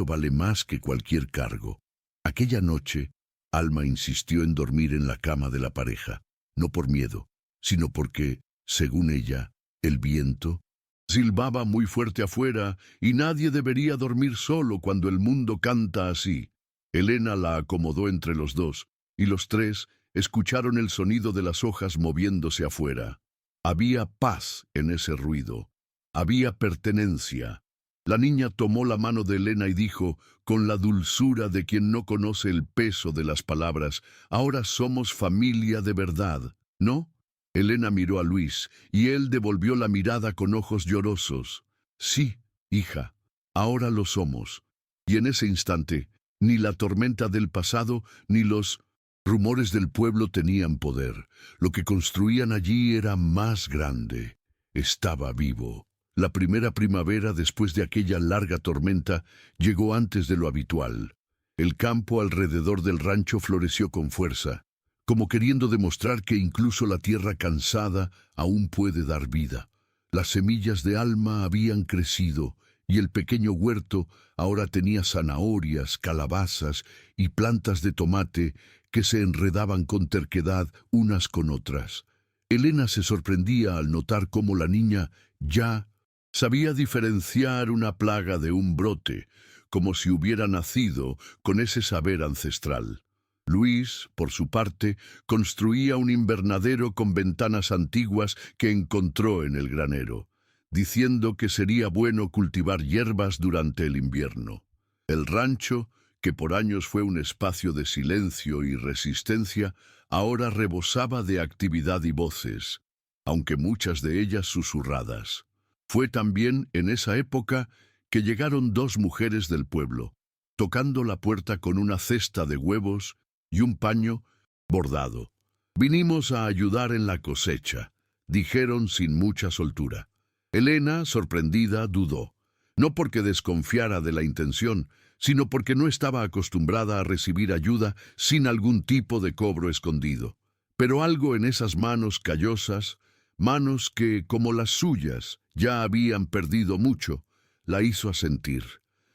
vale más que cualquier cargo. Aquella noche, Alma insistió en dormir en la cama de la pareja, no por miedo, sino porque, según ella, el viento silbaba muy fuerte afuera y nadie debería dormir solo cuando el mundo canta así. Elena la acomodó entre los dos, y los tres escucharon el sonido de las hojas moviéndose afuera. Había paz en ese ruido. Había pertenencia. La niña tomó la mano de Elena y dijo, con la dulzura de quien no conoce el peso de las palabras, ahora somos familia de verdad, ¿no? Elena miró a Luis, y él devolvió la mirada con ojos llorosos. Sí, hija, ahora lo somos. Y en ese instante, ni la tormenta del pasado, ni los rumores del pueblo tenían poder. Lo que construían allí era más grande. Estaba vivo. La primera primavera después de aquella larga tormenta llegó antes de lo habitual. El campo alrededor del rancho floreció con fuerza, como queriendo demostrar que incluso la tierra cansada aún puede dar vida. Las semillas de Alma habían crecido y el pequeño huerto ahora tenía zanahorias, calabazas y plantas de tomate que se enredaban con terquedad unas con otras. Elena se sorprendía al notar cómo la niña ya Sabía diferenciar una plaga de un brote, como si hubiera nacido con ese saber ancestral. Luis, por su parte, construía un invernadero con ventanas antiguas que encontró en el granero, diciendo que sería bueno cultivar hierbas durante el invierno. El rancho, que por años fue un espacio de silencio y resistencia, ahora rebosaba de actividad y voces, aunque muchas de ellas susurradas. Fue también en esa época que llegaron dos mujeres del pueblo, tocando la puerta con una cesta de huevos y un paño bordado. «Vinimos a ayudar en la cosecha», dijeron sin mucha soltura. Elena, sorprendida, dudó, no porque desconfiara de la intención, sino porque no estaba acostumbrada a recibir ayuda sin algún tipo de cobro escondido. Pero algo en esas manos callosas, manos que, como las suyas, ya habían perdido mucho, la hizo asentir.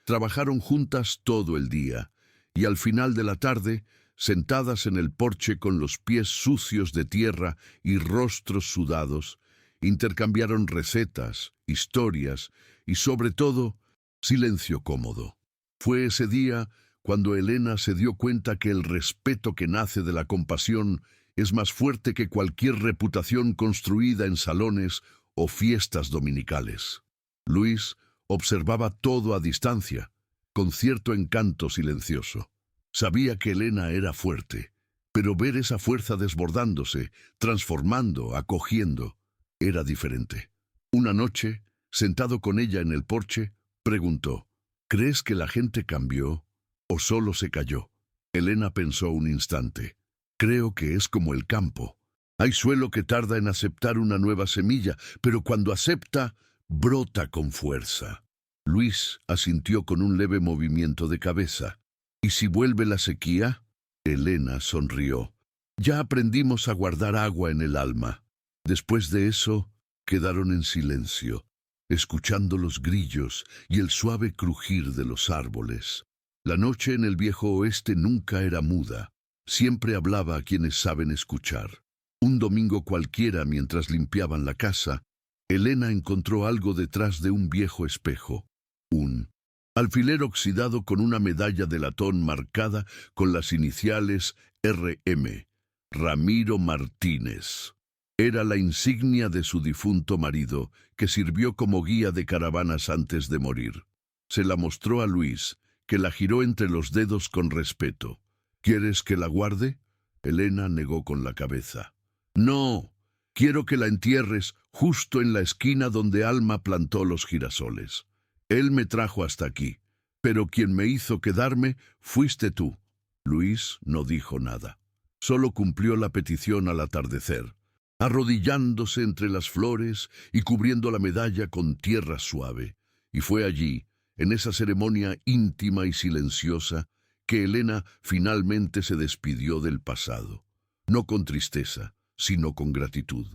Trabajaron juntas todo el día, y al final de la tarde, sentadas en el porche con los pies sucios de tierra y rostros sudados, intercambiaron recetas, historias y, sobre todo, silencio cómodo. Fue ese día cuando Elena se dio cuenta que el respeto que nace de la compasión es más fuerte que cualquier reputación construida en salones o fiestas dominicales. Luis observaba todo a distancia, con cierto encanto silencioso. Sabía que Elena era fuerte, pero ver esa fuerza desbordándose, transformando, acogiendo, era diferente. Una noche, sentado con ella en el porche, preguntó: «¿Crees que la gente cambió o solo se cayó?» Elena pensó un instante. «Creo que es como el campo. Hay suelo que tarda en aceptar una nueva semilla, pero cuando acepta, brota con fuerza». Luis asintió con un leve movimiento de cabeza. «¿Y si vuelve la sequía?» Elena sonrió. «Ya aprendimos a guardar agua en el alma». Después de eso, quedaron en silencio, escuchando los grillos y el suave crujir de los árboles. La noche en el viejo oeste nunca era muda. Siempre hablaba a quienes saben escuchar. Un domingo cualquiera, mientras limpiaban la casa, Elena encontró algo detrás de un viejo espejo. Un alfiler oxidado con una medalla de latón marcada con las iniciales RM, Ramiro Martínez. Era la insignia de su difunto marido, que sirvió como guía de caravanas antes de morir. Se la mostró a Luis, que la giró entre los dedos con respeto. «¿Quieres que la guarde?» Elena negó con la cabeza. «No, quiero que la entierres justo en la esquina donde Alma plantó los girasoles. Él me trajo hasta aquí, pero quien me hizo quedarme fuiste tú». Luis no dijo nada. Solo cumplió la petición al atardecer, arrodillándose entre las flores y cubriendo la medalla con tierra suave. Y fue allí, en esa ceremonia íntima y silenciosa, que Elena finalmente se despidió del pasado. No con tristeza, sino con gratitud.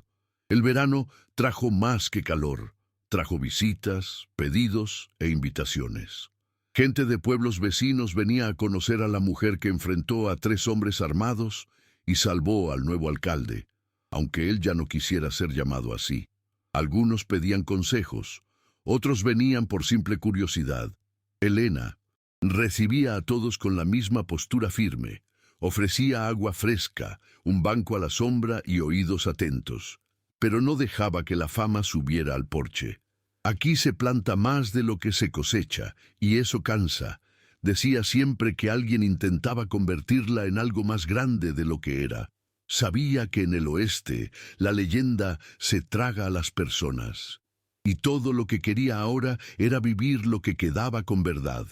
El verano trajo más que calor. Trajo visitas, pedidos e invitaciones. Gente de pueblos vecinos venía a conocer a la mujer que enfrentó a 3 hombres armados y salvó al nuevo alcalde, aunque él ya no quisiera ser llamado así. Algunos pedían consejos, otros venían por simple curiosidad. Elena recibía a todos con la misma postura firme, ofrecía agua fresca, un banco a la sombra y oídos atentos, pero no dejaba que la fama subiera al porche. «Aquí se planta más de lo que se cosecha, y eso cansa», decía siempre que alguien intentaba convertirla en algo más grande de lo que era. Sabía que en el oeste la leyenda se traga a las personas, y todo lo que quería ahora era vivir lo que quedaba con verdad,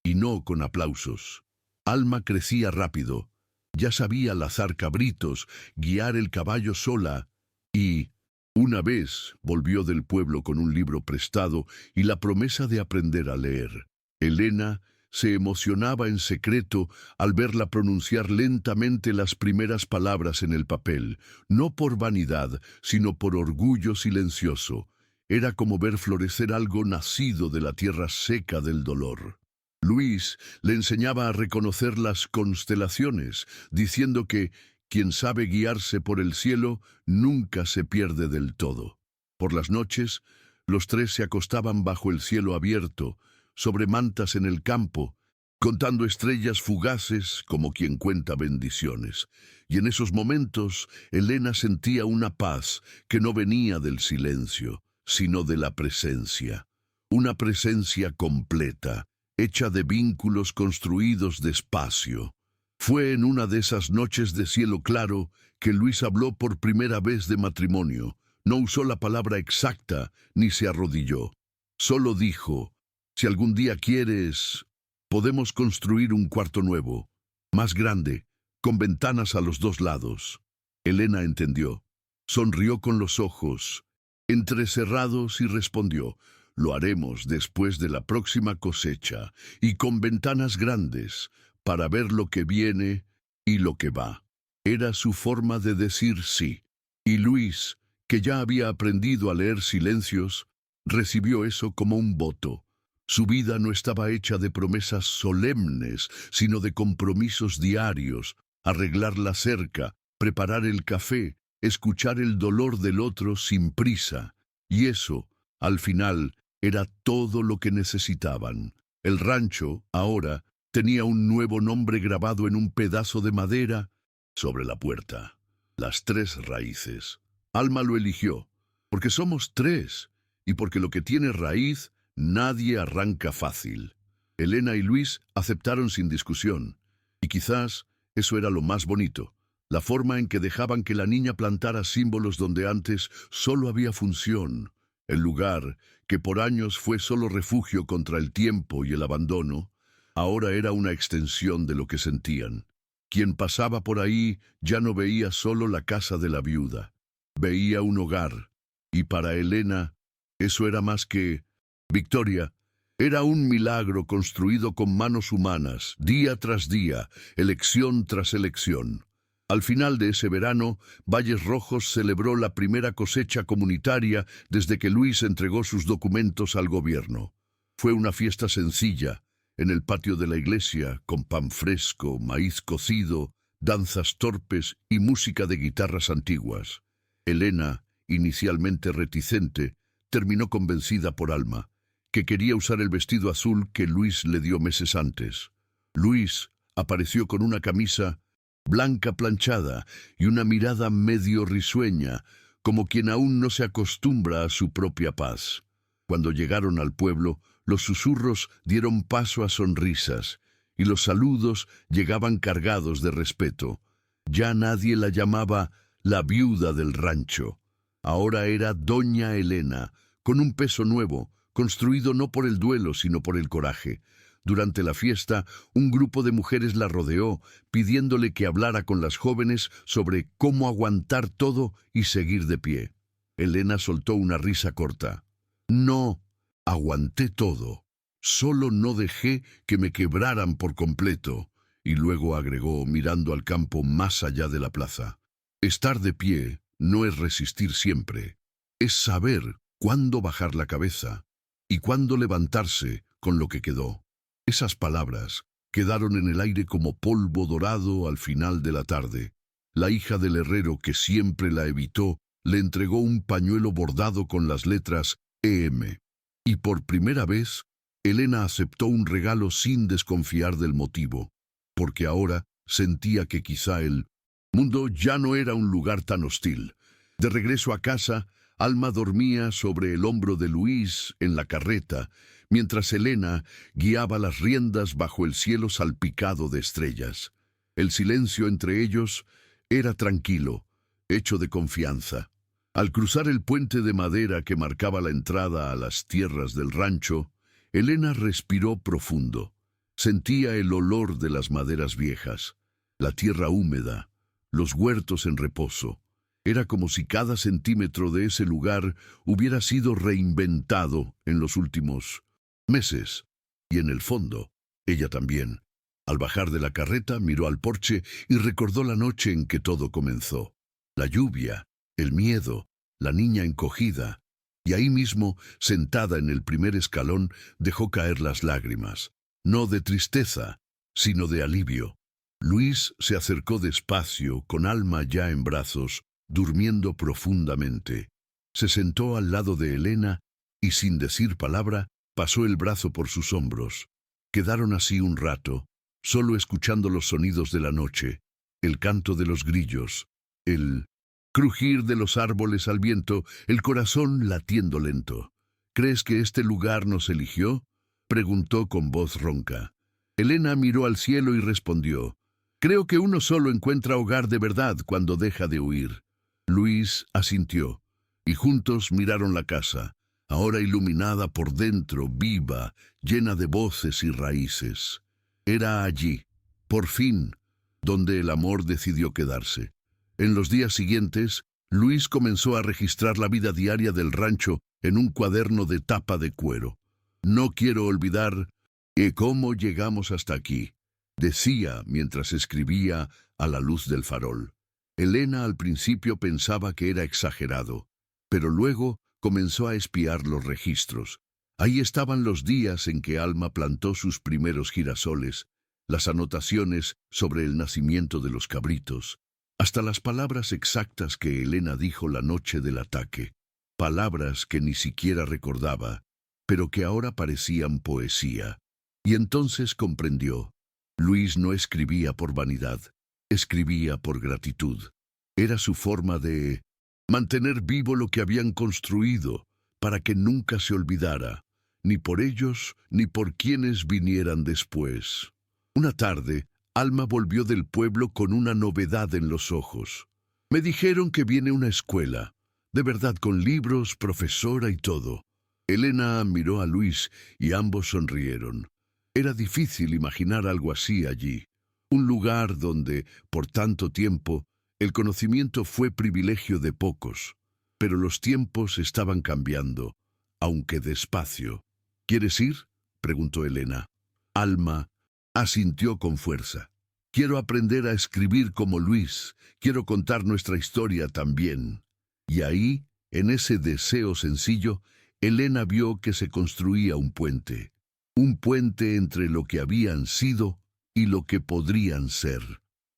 y no con aplausos. Alma crecía rápido, ya sabía lazar cabritos, guiar el caballo sola, y una vez volvió del pueblo con un libro prestado y la promesa de aprender a leer. Elena se emocionaba en secreto al verla pronunciar lentamente las primeras palabras en el papel, no por vanidad, sino por orgullo silencioso. Era como ver florecer algo nacido de la tierra seca del dolor. Luis le enseñaba a reconocer las constelaciones, diciendo que quien sabe guiarse por el cielo nunca se pierde del todo. Por las noches, Los tres se acostaban bajo el cielo abierto, sobre mantas en el campo, contando estrellas fugaces como quien cuenta bendiciones. Y en esos momentos Elena sentía una paz que no venía del silencio, sino de la presencia. Una presencia completa, hecha de vínculos construidos despacio. Fue en una de esas noches de cielo claro que Luis habló por primera vez de matrimonio. No usó la palabra exacta ni se arrodilló. Solo dijo: si algún día quieres, podemos construir un cuarto nuevo, más grande, con ventanas a los dos lados. Elena entendió. Sonrió con los ojos entrecerrados y respondió: lo haremos después de la próxima cosecha y con ventanas grandes para ver lo que viene y lo que va. Era su forma de decir sí. Y Luis, que ya había aprendido a leer silencios, recibió eso como un voto. Su vida no estaba hecha de promesas solemnes, sino de compromisos diarios: arreglar la cerca, preparar el café, escuchar el dolor del otro sin prisa. Y eso, al final, era todo lo que necesitaban. El rancho, ahora, tenía un nuevo nombre grabado en un pedazo de madera sobre la puerta: Las Tres Raíces. Alma lo eligió, porque somos tres, y porque lo que tiene raíz nadie arranca fácil. Elena y Luis aceptaron sin discusión, y quizás eso era lo más bonito, la forma en que dejaban que la niña plantara símbolos donde antes solo había función. El lugar, que por años fue solo refugio contra el tiempo y el abandono, ahora era una extensión de lo que sentían. Quien pasaba por ahí ya no veía solo la casa de la viuda, veía un hogar, y para Elena eso era más que victoria. Era un milagro construido con manos humanas, día tras día, elección tras elección. Al final de ese verano, Valles Rojos celebró la primera cosecha comunitaria desde que Luis entregó sus documentos al gobierno. Fue una fiesta sencilla, en el patio de la iglesia, con pan fresco, maíz cocido, danzas torpes y música de guitarras antiguas. Elena, inicialmente reticente, terminó convencida por Alma, que quería usar el vestido azul que Luis le dio meses antes. Luis apareció con una camisa blanca planchada y una mirada medio risueña, como quien aún no se acostumbra a su propia paz. Cuando llegaron al pueblo, los susurros dieron paso a sonrisas, y los saludos llegaban cargados de respeto. Ya nadie la llamaba la viuda del rancho. Ahora era Doña Elena, con un peso nuevo, construido no por el duelo, sino por el coraje. Durante la fiesta, un grupo de mujeres la rodeó, pidiéndole que hablara con las jóvenes sobre cómo aguantar todo y seguir de pie. Elena soltó una risa corta. No, aguanté todo. Solo no dejé que me quebraran por completo. Y luego agregó, mirando al campo más allá de la plaza: estar de pie no es resistir siempre. Es saber cuándo bajar la cabeza y cuándo levantarse con lo que quedó. Esas palabras quedaron en el aire como polvo dorado al final de la tarde. La hija del herrero, que siempre la evitó, le entregó un pañuelo bordado con las letras EM. Y por primera vez, Elena aceptó un regalo sin desconfiar del motivo, porque ahora sentía que quizá el mundo ya no era un lugar tan hostil. De regreso a casa, Alma dormía sobre el hombro de Luis en la carreta, mientras Elena guiaba las riendas bajo el cielo salpicado de estrellas. El silencio entre ellos era tranquilo, hecho de confianza. Al cruzar el puente de madera que marcaba la entrada a las tierras del rancho, Elena respiró profundo. Sentía el olor de las maderas viejas, la tierra húmeda, los huertos en reposo. Era como si cada centímetro de ese lugar hubiera sido reinventado en los últimos meses. Y en el fondo, ella también. Al bajar de la carreta, miró al porche y recordó la noche en que todo comenzó. La lluvia, el miedo, la niña encogida. Y ahí mismo, sentada en el primer escalón, dejó caer las lágrimas. No de tristeza, sino de alivio. Luis se acercó despacio, con Alma ya en brazos, durmiendo profundamente. Se sentó al lado de Elena y sin decir palabra, pasó el brazo por sus hombros. Quedaron así un rato, solo escuchando los sonidos de la noche, el canto de los grillos, el crujir de los árboles al viento, el corazón latiendo lento. ¿Crees que este lugar nos eligió?, preguntó con voz ronca. Elena miró al cielo y respondió: creo que uno solo encuentra hogar de verdad cuando deja de huir. Luis asintió, y juntos miraron la casa, ahora iluminada por dentro, viva, llena de voces y raíces. Era allí, por fin, donde el amor decidió quedarse. En los días siguientes, Luis comenzó a registrar la vida diaria del rancho en un cuaderno de tapa de cuero. No quiero olvidar cómo llegamos hasta aquí, decía mientras escribía a la luz del farol. Elena al principio pensaba que era exagerado, pero luego comenzó a espiar los registros. Ahí estaban los días en que Alma plantó sus primeros girasoles, las anotaciones sobre el nacimiento de los cabritos, hasta las palabras exactas que Elena dijo la noche del ataque, palabras que ni siquiera recordaba, pero que ahora parecían poesía. Y entonces comprendió. Luis no escribía por vanidad, escribía por gratitud. Era su forma de mantener vivo lo que habían construido, para que nunca se olvidara, ni por ellos ni por quienes vinieran después. Una tarde, Alma volvió del pueblo con una novedad en los ojos. Me dijeron que viene una escuela, de verdad, con libros, profesora y todo. Elena miró a Luis y ambos sonrieron. Era difícil imaginar algo así allí, un lugar donde, por tanto tiempo, el conocimiento fue privilegio de pocos. Pero los tiempos estaban cambiando, aunque despacio. ¿Quieres ir?, preguntó Elena. Alma asintió con fuerza. Quiero aprender a escribir como Luis, quiero contar nuestra historia también. Y ahí, en ese deseo sencillo, Elena vio que se construía un puente entre lo que habían sido y lo que podrían ser.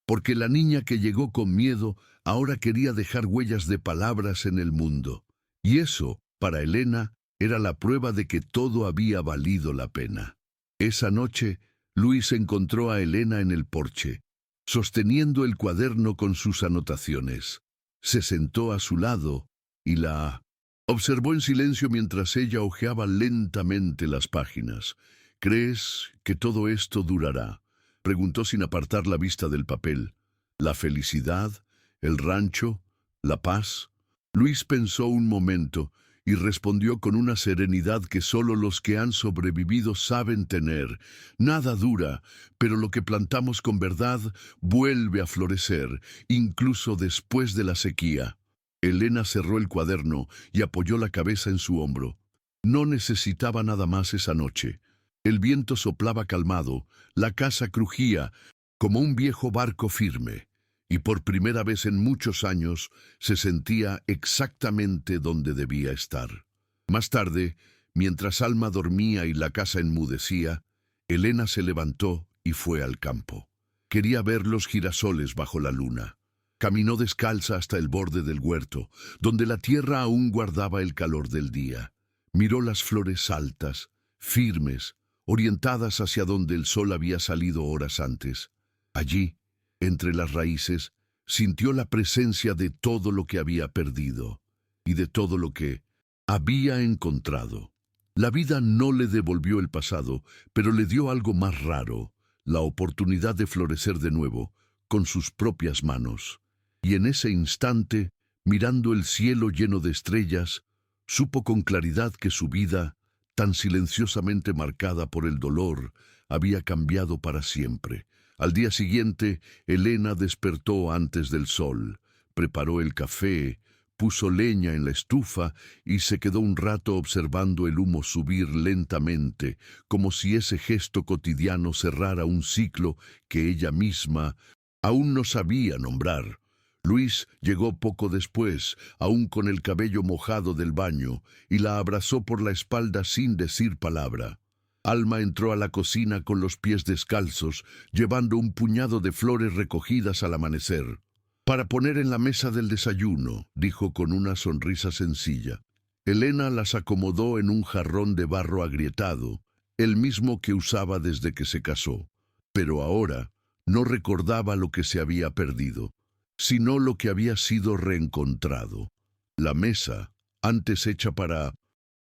Porque la niña que llegó con miedo ahora quería dejar huellas de palabras en el mundo. Y eso, para Elena, era la prueba de que todo había valido la pena. Esa noche, Luis encontró a Elena en el porche, sosteniendo el cuaderno con sus anotaciones. Se sentó a su lado y la observó en silencio mientras ella hojeaba lentamente las páginas. ¿Crees que todo esto durará?, preguntó sin apartar la vista del papel. ¿La felicidad? ¿El rancho? ¿La paz? Luis pensó un momento y respondió con una serenidad que solo los que han sobrevivido saben tener. Nada dura, pero lo que plantamos con verdad vuelve a florecer, incluso después de la sequía. Elena cerró el cuaderno y apoyó la cabeza en su hombro. No necesitaba nada más esa noche. El viento soplaba calmado, la casa crujía como un viejo barco firme, y por primera vez en muchos años se sentía exactamente donde debía estar. Más tarde, mientras Alma dormía y la casa enmudecía, Elena se levantó y fue al campo. Quería ver los girasoles bajo la luna. Caminó descalza hasta el borde del huerto, donde la tierra aún guardaba el calor del día. Miró las flores altas, firmes, orientadas hacia donde el sol había salido horas antes. Allí, entre las raíces, sintió la presencia de todo lo que había perdido y de todo lo que había encontrado. La vida no le devolvió el pasado, pero le dio algo más raro, la oportunidad de florecer de nuevo, con sus propias manos. Y en ese instante, mirando el cielo lleno de estrellas, supo con claridad que su vida, tan silenciosamente marcada por el dolor, había cambiado para siempre. Al día siguiente, Elena despertó antes del sol, preparó el café, puso leña en la estufa y se quedó un rato observando el humo subir lentamente, como si ese gesto cotidiano cerrara un ciclo que ella misma aún no sabía nombrar. Luis llegó poco después, aún con el cabello mojado del baño, y la abrazó por la espalda sin decir palabra. Alma entró a la cocina con los pies descalzos, llevando un puñado de flores recogidas al amanecer. «Para poner en la mesa del desayuno», dijo con una sonrisa sencilla. Elena las acomodó en un jarrón de barro agrietado, el mismo que usaba desde que se casó. Pero ahora no recordaba lo que se había perdido, sino lo que había sido reencontrado. La mesa, antes hecha para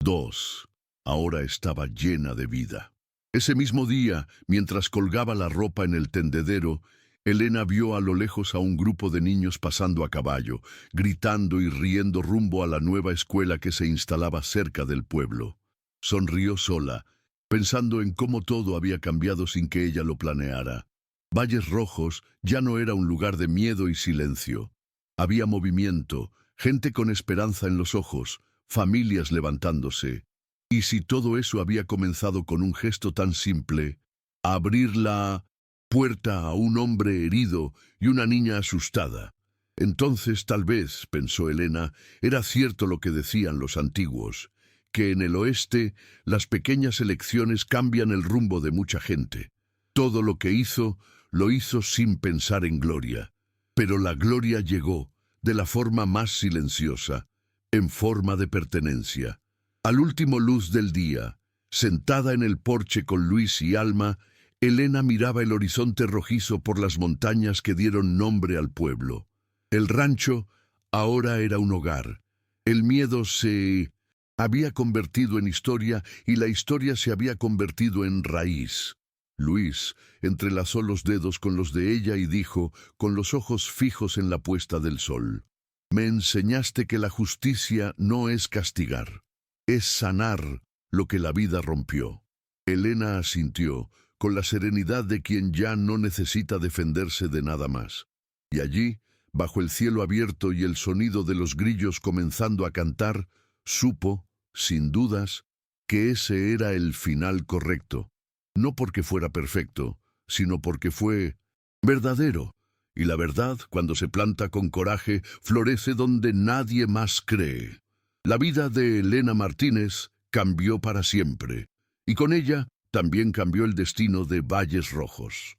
dos, ahora estaba llena de vida. Ese mismo día, mientras colgaba la ropa en el tendedero, Elena vio a lo lejos a un grupo de niños pasando a caballo, gritando y riendo rumbo a la nueva escuela que se instalaba cerca del pueblo. Sonrió sola, pensando en cómo todo había cambiado sin que ella lo planeara. Valles Rojos ya no era un lugar de miedo y silencio. Había movimiento, gente con esperanza en los ojos, familias levantándose. Y si todo eso había comenzado con un gesto tan simple, abrir la puerta a un hombre herido y una niña asustada. Entonces, tal vez, pensó Elena, era cierto lo que decían los antiguos, que en el oeste las pequeñas elecciones cambian el rumbo de mucha gente. Todo lo que hizo, lo hizo sin pensar en gloria. Pero la gloria llegó de la forma más silenciosa, en forma de pertenencia. Al último luz del día, sentada en el porche con Luis y Alma, Elena miraba el horizonte rojizo por las montañas que dieron nombre al pueblo. El rancho ahora era un hogar. El miedo se había convertido en historia y la historia se había convertido en raíz. Luis entrelazó los dedos con los de ella y dijo, con los ojos fijos en la puesta del sol: «Me enseñaste que la justicia no es castigar, es sanar lo que la vida rompió». Elena asintió, con la serenidad de quien ya no necesita defenderse de nada más. Y allí, bajo el cielo abierto y el sonido de los grillos comenzando a cantar, supo, sin dudas, que ese era el final correcto. No porque fuera perfecto, sino porque fue verdadero. Y la verdad, cuando se planta con coraje, florece donde nadie más cree. La vida de Elena Martínez cambió para siempre, y con ella también cambió el destino de Valles Rojos.